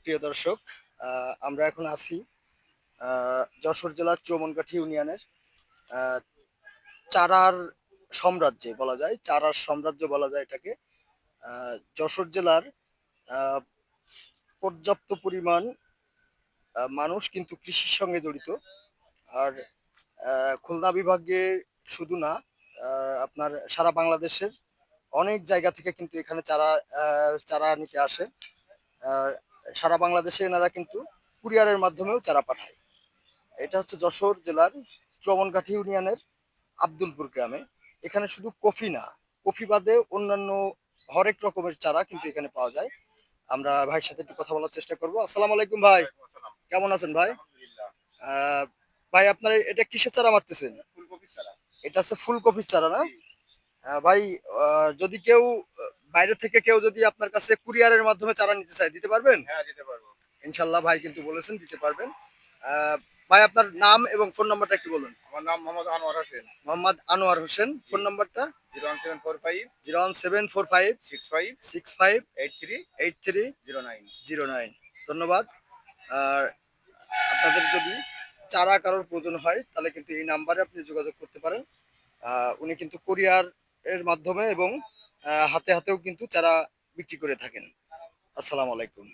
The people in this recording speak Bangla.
প্রিয় দর্শক, আমরা এখন আছি যশোর জেলার চৌমনকাঠি ইউনিয়নের আহ, চারার সাম্রাজ্যে বলা যায়, চারার সাম্রাজ্য বলা যায় এটাকে। যশোর জেলার আহ, পর্যাপ্ত পরিমাণ মানুষ কিন্তু কৃষির সঙ্গে জড়িত। আর খুলনা বিভাগে শুধু না, আপনার সারা বাংলাদেশের অনেক জায়গা থেকে কিন্তু এখানে চারা চারা নিতে আসে। আর সারা বাংলাদেশে এনারা কিন্তু কুরিয়ারের মাধ্যমেও চারা পাঠায়। এটা হচ্ছে যশোর জেলার চৌমনকাঠি ইউনিয়নের আব্দুলপুর গ্রামে। এখানে শুধু কফি না, কফি বাদে অন্যান্য হরেক রকমের চারা কিন্তু এখানে পাওয়া যায়। আমরা ভাইয়ের সাথে একটু কথা বলার চেষ্টা করবো। আসসালামু আলাইকুম ভাই, কেমন আছেন ভাই? আহ ভাই, আপনার এটা কিসের চারা মারতেছেন? এটা হচ্ছে ফুলকপির চারা না? ভাই, যদি কেউ বাইরে থেকে কেউ যদি আপনার কাছে কুরিয়ারের মাধ্যমে চারা নিতে চায়, দিতে পারবেন? ইনশাল্লাহ ভাই কিন্তু বলেছেন দিতে পারবেন। ভাই, আপনার নাম এবং ফোন নাম্বারটা একটু বলুন। আমার নাম মোহাম্মদ আনোয়ার হোসেন। মোহাম্মদ আনোয়ার হোসেন, ফোন নাম্বারটা? 01745 01745 65 65 83 83 09। 09। ধন্যবাদ। আর আপনাদের যদি চারা কারোর প্রয়োজন হয় তাহলে কিন্তু এই নাম্বারে আপনি যোগাযোগ করতে পারেন। উনি কিন্তু কুরিয়ার এর মাধ্যমে এবং হাতে হাতেও কিন্তু চারা বিক্রি করে থাকেন। আসসালামু আলাইকুম।